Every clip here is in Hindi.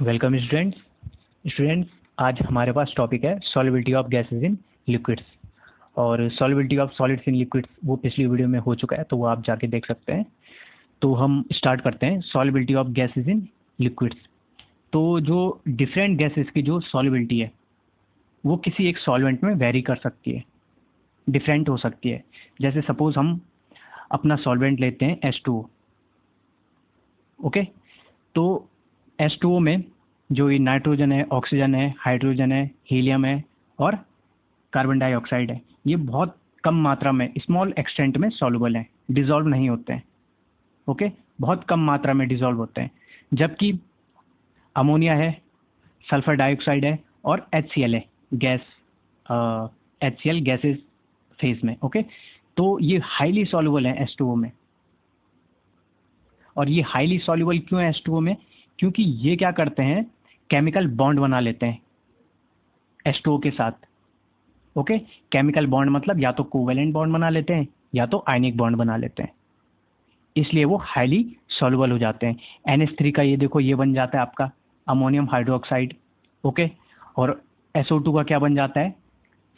वेलकम स्टूडेंट्स आज हमारे पास टॉपिक है solubility of gases in liquids. और solubility of solids in liquids वो पिछली वीडियो में हो चुका है, तो वो आप जाके देख सकते हैं। तो हम स्टार्ट करते हैं solubility of gases in liquids. तो जो डिफरेंट गैसेस की जो सॉल्युबिलिटी है वो किसी एक सॉल्वेंट में वेरी कर सकती है, डिफरेंट हो सकती है। जैसे सपोज हम अपना सॉल्वेंट लेते हैं H2O। ओके, तो H2O में जो ये नाइट्रोजन है, ऑक्सीजन है, हाइड्रोजन है, हीलियम है और कार्बन डाइऑक्साइड है, ये बहुत कम मात्रा में स्मॉल एक्सटेंट में सॉल्युबल हैं, डिसॉल्व नहीं होते हैं। ओके, बहुत कम मात्रा में डिसॉल्व होते हैं। जबकि अमोनिया है, सल्फर डाइऑक्साइड है और HCl है, गैस HCl गैसेस फेज में। ओके, तो ये हाईली सॉल्युबल है H2O में। और ये हाईली सॉल्युबल क्यों है H2O में? क्योंकि ये क्या करते हैं, केमिकल बॉन्ड बना लेते हैं H2O के साथ। ओके, केमिकल बॉन्ड मतलब या तो कोवेलेंट बॉन्ड बना लेते हैं या तो आयनिक बॉन्ड बना लेते हैं, इसलिए वो हाईली सॉल्युबल हो जाते हैं। NH3 का ये देखो, ये बन जाता है आपका अमोनियम हाइड्रोक्साइड। ओके, और SO2 का क्या बन जाता है,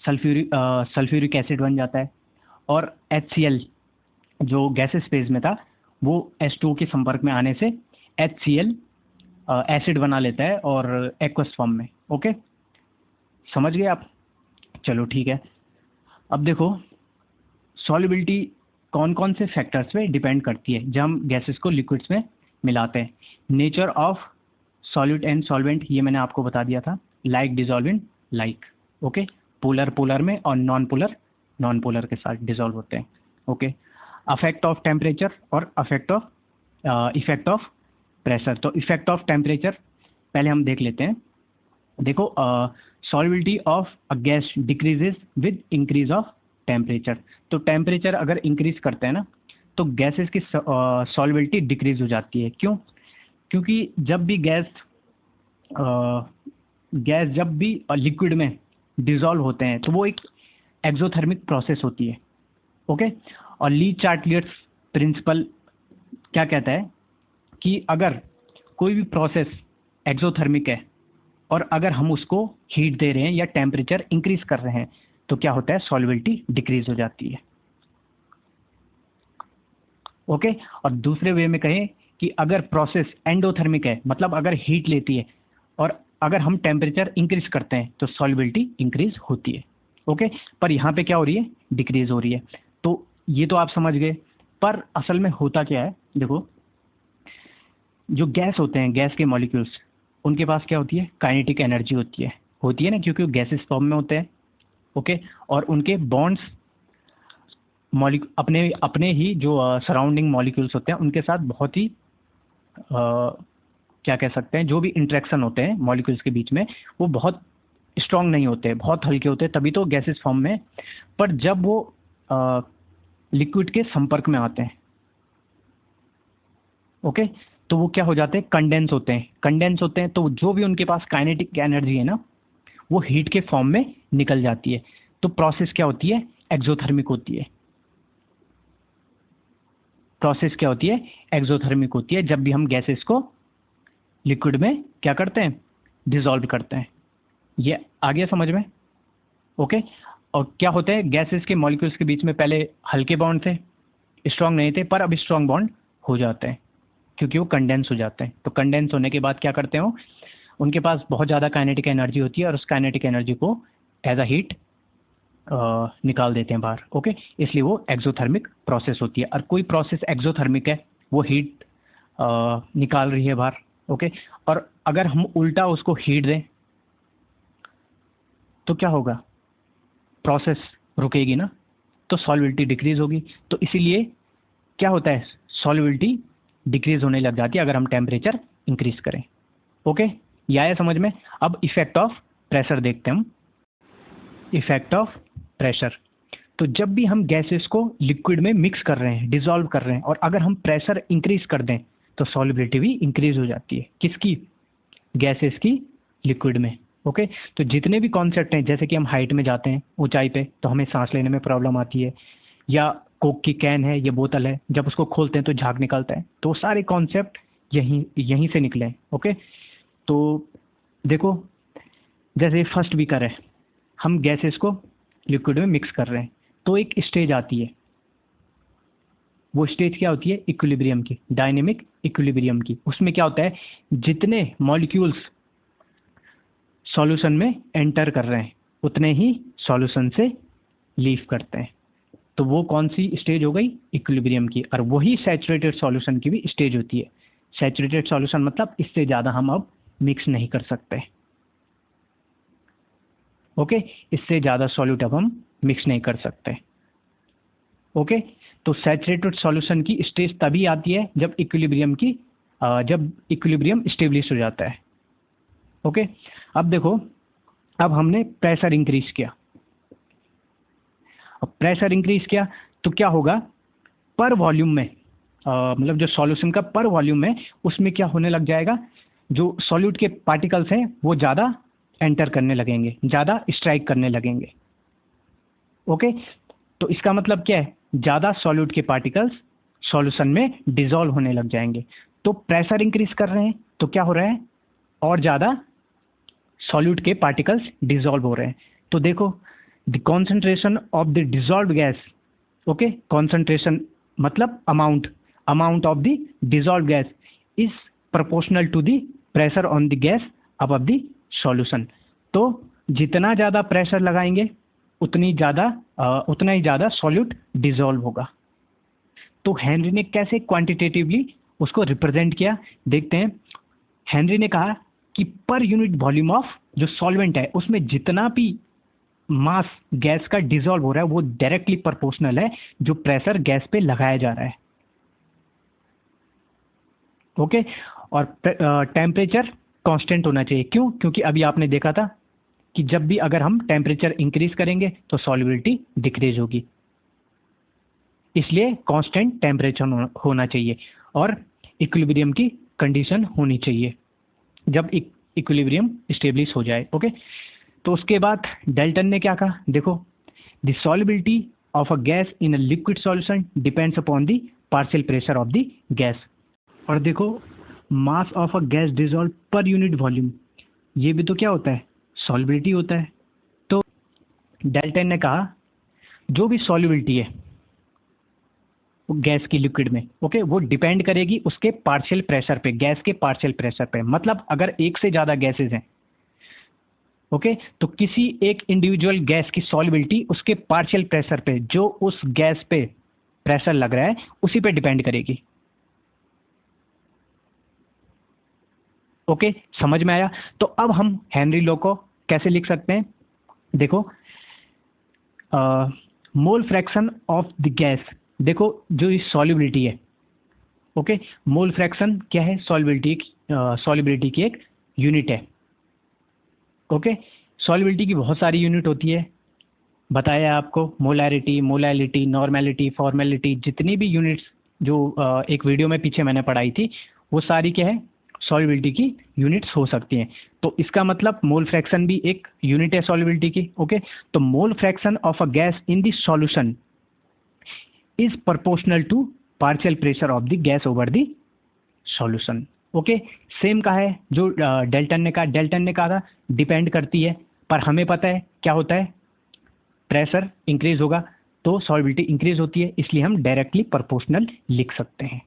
सल्फ्यूरिक एसिड बन जाता है। और HCl जो गैसेस फेज में था वो H2O के संपर्क में आने से HCl एसिड बना लेता है और एक्वस फॉर्म में। ओके, समझ गए आप? चलो ठीक है। अब देखो सॉल्युबिलिटी कौन कौन से फैक्टर्स पे डिपेंड करती है जब हम गैसेस को लिक्विड्स में मिलाते हैं। Nature of solute and solvent, ये मैंने आपको बता दिया था। Like dissolve in like. Okay, polar polar में और नॉन पोलर नॉन पोलर के साथ डिजॉल्व होते हैं। ओके, अफेक्ट ऑफ टेम्परेचर और इफेक्ट ऑफ प्रेशर। तो इफेक्ट ऑफ टेम्परेचर पहले हम देख लेते हैं। देखो, solubility of a gas decreases with increase of temperature. तो टेम्परेचर अगर इंक्रीज करते हैं ना तो गैसेस की सॉल्युबिलिटी डिक्रीज हो जाती है। क्यों? क्योंकि जब भी गैस जब भी लिक्विड में डिसॉल्व होते हैं तो वो एक एक्सोथर्मिक प्रोसेस होती है। ओके, और ली चार्टियर्स प्रिंसिपल क्या कहता है कि अगर कोई भी प्रोसेस एक्सोथर्मिक है और अगर हम उसको हीट दे रहे हैं या टेम्परेचर इंक्रीज कर रहे हैं तो क्या होता है, सॉल्युबिलिटी डिक्रीज हो जाती है। ओके, और दूसरे वे में कहें कि अगर प्रोसेस एंडोथर्मिक है, मतलब अगर हीट लेती है और अगर हम टेम्परेचर इंक्रीज करते हैं तो सॉल्युबिलिटी इंक्रीज होती है। ओके, पर यहाँ पे क्या हो रही है, डिक्रीज हो रही है। तो ये तो आप समझ गए, पर असल में होता क्या है, देखो जो गैस होते हैं, गैस के मॉलिक्यूल्स, उनके पास क्या होती है, काइनेटिक एनर्जी होती है ना, क्योंकि वो गैसेस फॉर्म में होते हैं। ओके, और उनके बॉन्ड्स अपने अपने ही जो सराउंडिंग मॉलिक्यूल्स होते हैं उनके साथ बहुत ही क्या कह सकते हैं, जो भी इंटरेक्शन होते हैं मॉलिक्यूल्स के बीच में वो बहुत स्ट्रांग नहीं होते, बहुत हल्के होते हैं, तभी तो गैसेस फॉर्म में। पर जब वो लिक्विड के संपर्क में आते हैं, ओके, तो वो क्या हो जाते हैं, कंडेंस होते हैं। तो जो भी उनके पास काइनेटिक एनर्जी है ना वो हीट के फॉर्म में निकल जाती है। तो प्रोसेस क्या होती है, एक्सोथर्मिक होती है। प्रोसेस क्या होती है, एक्सोथर्मिक होती है जब भी हम गैसेस को लिक्विड में क्या करते हैं, डिसॉल्व करते हैं। ये आ गया समझ में? ओके, और क्या होता है, गैसेस के मॉलिक्यूल्स के बीच में पहले हल्के बॉन्ड थे, स्ट्रांग नहीं थे, पर अब स्ट्रांग बॉन्ड हो जाते हैं क्योंकि वो कंडेंस हो जाते हैं। तो कंडेंस होने के बाद क्या करते हो, उनके पास बहुत ज़्यादा काइनेटिक एनर्जी होती है और उस काइनेटिक एनर्जी को एज अ हीट निकाल देते हैं बाहर। ओके, इसलिए वो एक्सोथर्मिक प्रोसेस होती है। और कोई प्रोसेस एक्सोथर्मिक है, वो हीट निकाल रही है बाहर। ओके, और अगर हम उल्टा उसको हीट दें तो क्या होगा, प्रोसेस रुकेगी ना, तो सॉल्युबिलिटी डिक्रीज होगी। तो इसीलिए क्या होता है, सॉल्युबिलिटी डिक्रीज होने लग जाती है अगर हम टेम्परेचर इंक्रीज करें। ओके, ये आया समझ में? अब इफेक्ट ऑफ प्रेशर देखते हैं हम। इफेक्ट ऑफ प्रेशर, तो जब भी हम गैसेस को लिक्विड में मिक्स कर रहे हैं, डिसॉल्व कर रहे हैं, और अगर हम प्रेशर इंक्रीज कर दें तो सॉल्युबिलिटी भी इंक्रीज हो जाती है। किसकी, गैसेस की लिक्विड में। ओके, तो जितने भी कॉन्सेप्ट हैं, जैसे कि हम हाइट में जाते हैं ऊंचाई पे तो हमें सांस लेने में प्रॉब्लम आती है, या कोक की कैन है, ये बोतल है, जब उसको खोलते हैं तो झाग निकलता है, तो सारे कॉन्सेप्ट यहीं से निकले हैं। ओके, तो देखो, जैसे फर्स्ट बीकर है, हम गैसेस को लिक्विड में मिक्स कर रहे हैं, तो एक स्टेज आती है। वो स्टेज क्या होती है? इक्विलिब्रियम की, डायनेमिक इक्विलिब्रियम की। उसमें क्या होता है, जितने मॉलिक्यूल्स सॉल्यूशन में एंटर कर रहे हैं उतने ही सॉल्यूशन से लीव करते हैं। तो वो कौन सी स्टेज हो गई? इक्विलिब्रियम की। और वही सैचुरेटेड सॉल्यूशन की भी स्टेज होती है। सैचुरेटेड सॉल्यूशन मतलब इससे ज़्यादा हम अब मिक्स नहीं कर सकते। ओके, इससे ज़्यादा सॉल्यूट अब हम मिक्स नहीं कर सकते। ओके, तो सैचुरेटेड सॉल्यूशन की स्टेज तभी आती है जब इक्विलिब्रियम स्टेब्लिश हो जाता है। ओके, अब देखो, अब हमने प्रेशर इंक्रीज किया। अब प्रेशर इंक्रीज किया तो क्या होगा? पर वॉल्यूम में मतलब जो सॉल्यूशन का पर वॉल्यूम है उसमें क्या होने लग जाएगा? जो सॉल्यूट के पार्टिकल्स हैं वो ज़्यादा एंटर करने लगेंगे, ज़्यादा स्ट्राइक करने लगेंगे। ओके, तो इसका मतलब क्या है? ज़्यादा सॉल्यूट के पार्टिकल्स सॉल्यूशन में डिसॉल्व होने लग जाएंगे। तो प्रेशर इंक्रीज कर रहे हैं तो क्या हो रहा है? और ज़्यादा सॉल्यूट के पार्टिकल्स डिसॉल्व हो रहे हैं। तो देखो, the concentration of the dissolved gas, okay, concentration मतलब amount of the dissolved gas is proportional to the pressure on the gas above the solution. तो जितना ज़्यादा प्रेशर लगाएंगे उतना ही ज़्यादा सॉल्यूट डिसॉल्व होगा। तो हेनरी ने कैसे क्वांटिटेटिवली उसको रिप्रेजेंट किया, देखते हैं। हेनरी ने कहा कि पर यूनिट वॉल्यूम ऑफ जो सॉल्वेंट है उसमें जितना भी मास गैस का डिसॉल्व हो रहा है वो डायरेक्टली प्रोपोर्शनल है जो प्रेशर गैस पे लगाया जा रहा है। ओके, और टेम्परेचर कांस्टेंट होना चाहिए। क्यों? क्योंकि अभी आपने देखा था कि जब भी अगर हम टेम्परेचर इंक्रीज करेंगे तो सॉल्युबिलिटी डिक्रीज होगी, इसलिए कांस्टेंट टेम्परेचर होना चाहिए और इक्विलिब्रियम की कंडीशन होनी चाहिए जब इक्विलिब्रियम स्टेब्लिश हो जाए। ओके, तो उसके बाद डाल्टन ने क्या कहा? देखो, the solubility of a gas in a liquid solution depends upon the partial pressure of the gas. और देखो, mass of a gas dissolve per unit volume, ये भी तो क्या होता है? सॉल्युबिलिटी होता है। तो डाल्टन ने कहा जो भी सॉल्युबिलिटी है गैस की लिक्विड में, ओके, वो डिपेंड करेगी उसके पार्शियल प्रेशर पे, गैस के पार्शियल प्रेशर पे। मतलब अगर एक से ज़्यादा गैसेज हैं, ओके, तो किसी एक इंडिविजुअल गैस की सॉल्युबिलिटी उसके पार्शियल प्रेशर पे, जो उस गैस पे प्रेशर लग रहा है उसी पे डिपेंड करेगी। ओके, समझ में आया? तो अब हम हेनरी लॉ को कैसे लिख सकते हैं? देखो, मोल फ्रैक्शन ऑफ द गैस, देखो जो इस सॉल्युबिलिटी है, ओके, मोल फ्रैक्शन क्या है? सॉल्युबिलिटी की एक यूनिट है। ओके, सॉल्युबिलिटी की बहुत सारी यूनिट होती है, बताया आपको, मोलैरिटी, मोलैलिटी, नॉर्मेलिटी, फॉर्मेलिटी, जितनी भी यूनिट्स जो एक वीडियो में पीछे मैंने पढ़ाई थी वो सारी क्या है? सॉल्युबिलिटी की यूनिट्स हो सकती हैं। तो इसका मतलब मोल फ्रैक्शन भी एक यूनिट है सॉल्युबिलिटी की। ओके, तो mole fraction of a gas in the solution is proportional to partial pressure of the gas over the solution. Okay, same कहा है जो डाल्टन ने कहा। डाल्टन ने कहा था डिपेंड करती है, पर हमें पता है क्या होता है? प्रेशर इंक्रीज होगा तो सॉल्युबिलिटी इंक्रीज होती है, इसलिए हम डायरेक्टली प्रोपोर्शनल लिख सकते हैं।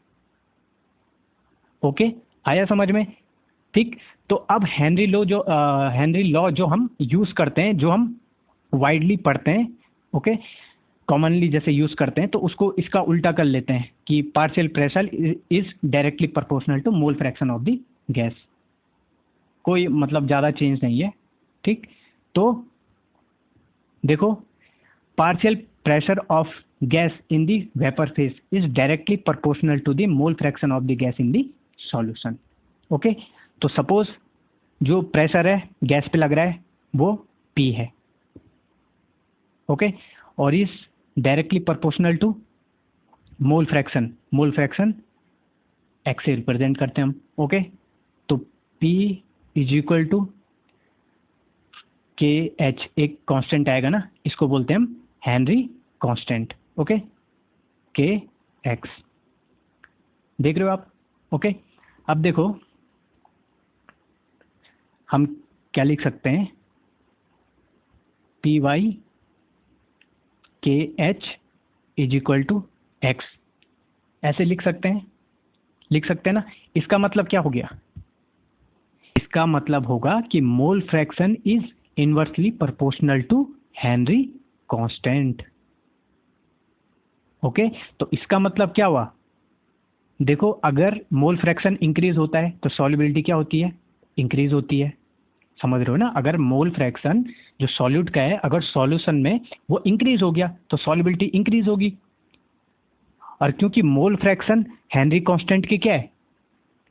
ओके, आया समझ में? ठीक, तो अब हेनरी लॉ जो हम यूज़ करते हैं, जो हम वाइडली पढ़ते हैं, ओके, कॉमनली जैसे यूज़ करते हैं, तो उसको इसका उल्टा कर लेते हैं कि partial pressure is directly proportional to mole fraction of the gas. कोई मतलब ज़्यादा चेंज नहीं है। ठीक, तो देखो, partial pressure of gas in the vapour phase is directly proportional to the mole fraction of the gas in the solution. Okay, तो सपोज जो प्रेशर है गैस पे लग रहा है वो P है। ओके, और इस directly proportional to mole fraction x से रिप्रेजेंट करते हैं हम। ओके, तो P is equal to KH, एक कांस्टेंट आएगा ना, इसको बोलते हैं हम हेनरी कांस्टेंट। ओके, KX, देख रहे हो आप? ओके, अब देखो, हम क्या लिख सकते हैं, P by K H is equal to X, ऐसे लिख सकते हैं ना। इसका मतलब क्या हो गया, इसका मतलब होगा कि mole fraction is inversely proportional to Henry constant. Okay, तो इसका मतलब क्या हुआ, देखो अगर मोल फ्रैक्शन इंक्रीज होता है तो सॉल्युबिलिटी क्या होती है, इंक्रीज होती है। समझ रहे हो ना, अगर मोल फ्रैक्शन जो सॉल्यूट का है अगर सॉल्यूशन में वो इंक्रीज हो गया तो सॉल्युबिलिटी इंक्रीज होगी। और क्योंकि मोल फ्रैक्शन हेनरी कांस्टेंट की क्या है,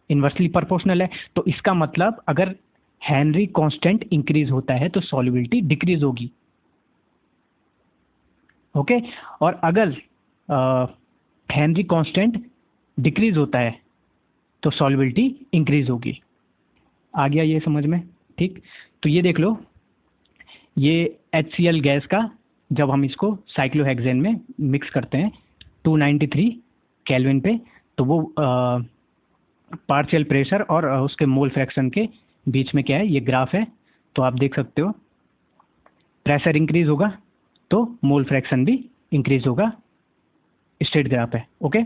इनवर्सली प्रोपोर्शनल है, तो इसका मतलब अगर हेनरी कांस्टेंट इंक्रीज होता है तो सॉल्युबिलिटी डिक्रीज होगी। ओके, और अगर हेनरी कांस्टेंट डिक्रीज होता है तो सॉल्युबिलिटी इंक्रीज होगी। आ गया ये समझ में, ठीक। तो ये देख लो, ये HCl गैस का जब हम इसको साइक्लोहेक्सेन में मिक्स करते हैं 293 केल्विन पे, तो वो पार्शियल प्रेशर और उसके मोल फ्रैक्शन के बीच में क्या है, ये ग्राफ है, तो आप देख सकते हो प्रेशर इंक्रीज होगा तो मोल फ्रैक्शन भी इंक्रीज होगा, स्ट्रेट ग्राफ है। ओके,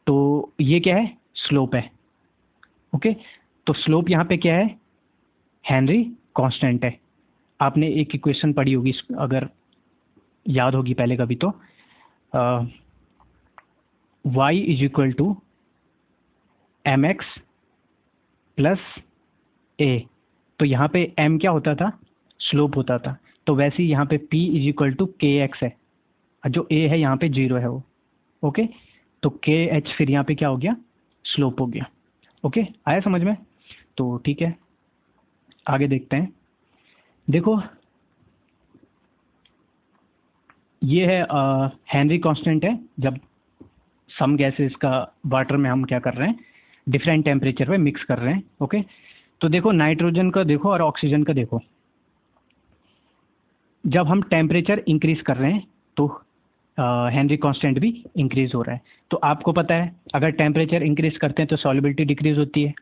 तो ये क्या है, स्लोप है। ओके, तो स्लोप यहाँ पे क्या है, हेनरी कांस्टेंट है। आपने एक इक्वेशन पढ़ी होगी, अगर याद होगी पहले कभी, तो y is equal to M X plus A. तो यहाँ पे m क्या होता था, स्लोप होता था, तो वैसे ही यहाँ पे p इज इक्वल टू के एक्स है, जो a है यहाँ पे 0 है वो। ओके, तो के एच फिर यहाँ पे क्या हो गया, स्लोप हो गया। ओके, आया समझ में, तो ठीक है आगे देखते हैं। देखो ये है हेनरी कांस्टेंट है, जब सम गैसेस का वाटर में हम क्या कर रहे हैं, डिफरेंट टेम्परेचर पे मिक्स कर रहे हैं। ओके, तो देखो नाइट्रोजन का देखो और ऑक्सीजन का देखो, जब हम टेम्परेचर इंक्रीज कर रहे हैं तो हेनरी कांस्टेंट भी इंक्रीज हो रहा है। तो आपको पता है अगर टेम्परेचर इंक्रीज करते हैं तो सॉल्युबिलिटी डिक्रीज होती है।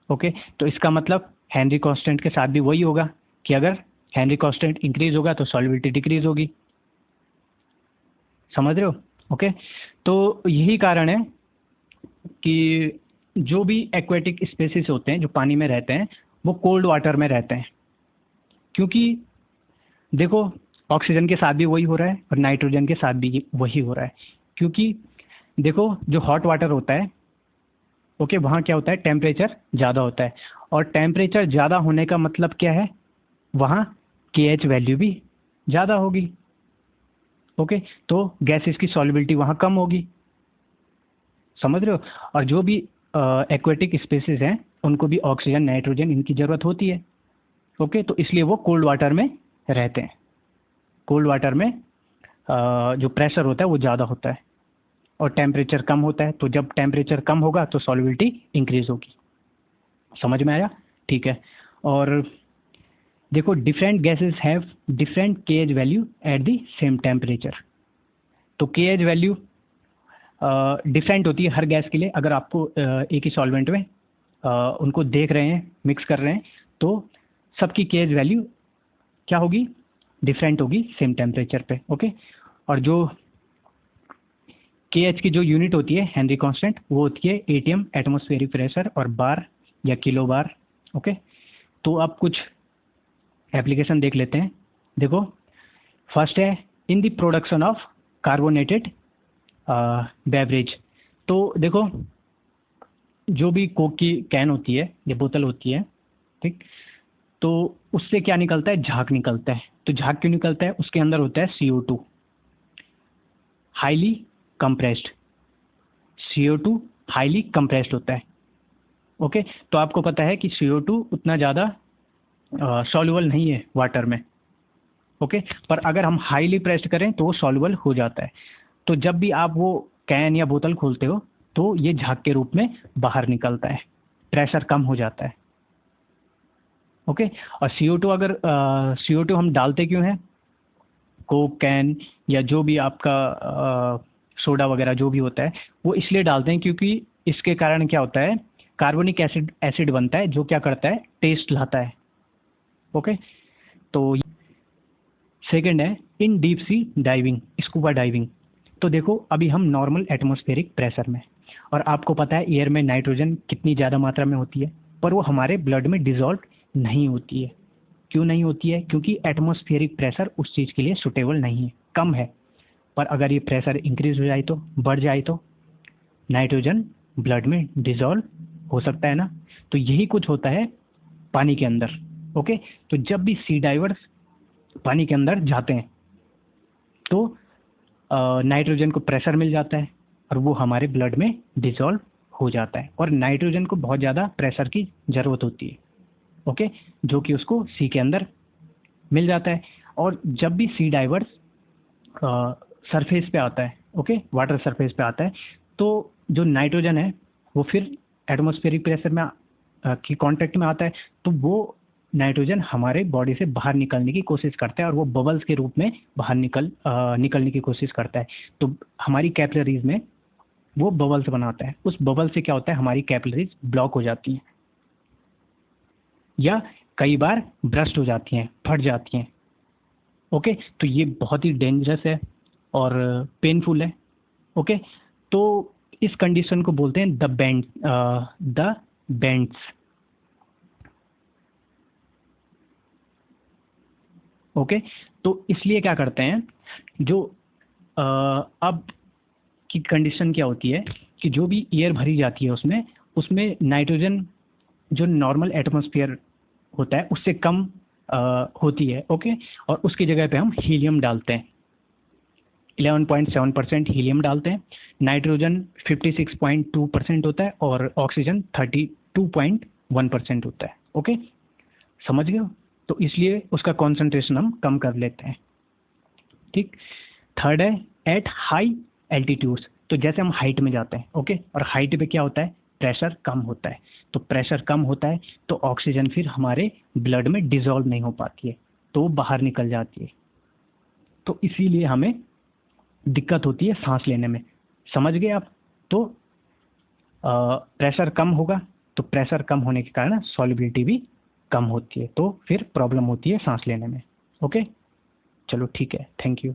ओके, तो इसका मतलब हेनरी कांस्टेंट के साथ भी वही होगा कि अगर हेनरी कांस्टेंट इंक्रीज होगा तो सॉल्युबिलिटी डिक्रीज होगी। समझ रहे हो। ओके, तो यही कारण है कि जो भी एक्वेटिक स्पेसीज होते हैं जो पानी में रहते हैं वो कोल्ड वाटर में रहते हैं, क्योंकि देखो ऑक्सीजन के साथ भी वही हो रहा है और नाइट्रोजन के साथ भी वही हो रहा है। क्योंकि देखो जो हॉट वाटर होता है, ओके, वहाँ क्या होता है, टेम्परेचर ज़्यादा होता है, और टेम्परेचर ज़्यादा होने का मतलब क्या है, वहाँ KH वैल्यू भी ज़्यादा होगी। ओके, तो गैसेस की सॉल्युबिलिटी वहाँ कम होगी। समझ रहे हो। और जो भी एक्वेटिक स्पेसीज हैं उनको भी ऑक्सीजन नाइट्रोजन इनकी ज़रूरत होती है। ओके, तो इसलिए वो कोल्ड वाटर में रहते हैं। कोल्ड वाटर में जो प्रेशर होता है वो ज़्यादा होता है और टेम्परेचर कम होता है, तो जब टेम्परेचर कम होगा तो सॉल्युबिलिटी इंक्रीज होगी। समझ में आया, ठीक है। और देखो different gases have different KH value at the same temperature. तो KH वैल्यू डिफरेंट होती है हर गैस के लिए। अगर आपको एक ही सॉल्वेंट में उनको देख रहे हैं, मिक्स कर रहे हैं, तो सबकी KH वैल्यू क्या होगी, डिफरेंट होगी सेम टेम्परेचर पे। ओके, और जो KH की जो यूनिट होती है हेनरी कांस्टेंट, वो होती है ATM एटमॉस्फेरिक प्रेशर और बार या किलो बार। ओके, तो आप कुछ एप्लीकेशन देख लेते हैं। देखो फर्स्ट है in the production of carbonated beverage. तो देखो जो भी कोक की कैन होती है या बोतल होती है, ठीक, तो उससे क्या निकलता है, झाग निकलता है। तो झाग क्यों निकलता है, उसके अंदर होता है CO2, highly compressed. CO2 highly compressed होता है। ओके, तो आपको पता है कि CO2 उतना ज़्यादा सॉल्युबल नहीं है वाटर में। ओके, पर अगर हम हाईली प्रेस्ड करें तो वो सॉल्युबल हो जाता है। तो जब भी आप वो कैन या बोतल खोलते हो तो ये झाग के रूप में बाहर निकलता है, प्रेशर कम हो जाता है। ओके, और CO2 अगर CO2 हम डालते क्यों हैं, कोक कैन या जो भी आपका सोडा वगैरह जो भी होता है वो इसलिए डालते हैं क्योंकि इसके कारण क्या होता है, कार्बोनिक एसिड बनता है जो क्या करता है, टेस्ट लाता है। ओके, तो सेकंड है इन deep sea diving, scuba diving. तो देखो अभी हम नॉर्मल एटमॉस्फेरिक प्रेशर में, और आपको पता है एयर में नाइट्रोजन कितनी ज़्यादा मात्रा में होती है, पर वो हमारे ब्लड में डिजॉल्व नहीं होती है। क्यों नहीं होती है? क्योंकि एटमॉस्फेरिक प्रेशर उस चीज़ के लिए सुटेबल नहीं है, कम है। पर अगर ये प्रेशर इंक्रीज हो जाए तो, बढ़ जाए तो नाइट्रोजन ब्लड में डिजॉल्व हो सकता है ना। तो यही कुछ होता है पानी के अंदर। ओके, तो जब भी सी डाइवर्स पानी के अंदर जाते हैं तो नाइट्रोजन को प्रेशर मिल जाता है और वो हमारे ब्लड में डिजॉल्व हो जाता है। और नाइट्रोजन को बहुत ज़्यादा प्रेशर की ज़रूरत होती है, ओके, जो कि उसको सी के अंदर मिल जाता है। और जब भी सी डाइवर्स सरफेस पे आता है, ओके, वाटर सरफेस पे आता है, तो जो नाइट्रोजन है वो फिर एटमॉस्फेरिक प्रेशर में की कांटेक्ट में आता है, तो वो नाइट्रोजन हमारे बॉडी से बाहर निकलने की कोशिश करता है और वो बबल्स के रूप में बाहर निकलने की कोशिश करता है। तो हमारी कैपिलरीज में वो बबल्स बनाता है। उस बबल से क्या होता है, हमारी कैपिलरीज ब्लॉक हो जाती हैं या कई बार ब्रस्ट हो जाती हैं, फट जाती हैं। ओके, तो ये बहुत ही डेंजरस है और पेनफुल है। ओके, तो इस कंडीशन को बोलते हैं द बेंड्स। ओके, तो इसलिए क्या करते हैं, जो अब की कंडीशन क्या होती है कि जो भी एयर भरी जाती है उसमें उसमें नाइट्रोजन जो नॉर्मल एटमॉस्फेयर होता है उससे कम होती है। ओके, और उसकी जगह पे हम हीलियम डालते हैं, 11.7% हीलियम डालते हैं। नाइट्रोजन 56.2% होता है और ऑक्सीजन 32.1% होता है। ओके, समझ गए हो? तो इसलिए उसका कॉन्सेंट्रेशन हम कम कर लेते हैं। ठीक। थर्ड है एट हाई एल्टीट्यूड्स। तो जैसे हम हाइट में जाते हैं, ओके, और हाइट पे क्या होता है, प्रेशर कम होता है। तो प्रेशर कम होता है तो ऑक्सीजन फिर हमारे ब्लड में डिजॉल्व नहीं हो पाती है, तो बाहर निकल जाती है। तो इसीलिए हमें दिक्कत होती है सांस लेने में। समझ गए आप? तो प्रेशर कम होगा, तो प्रेशर कम होने के कारण सॉल्युबिलिटी भी कम होती है, तो फिर प्रॉब्लम होती है सांस लेने में। ओके, चलो ठीक है, थैंक यू।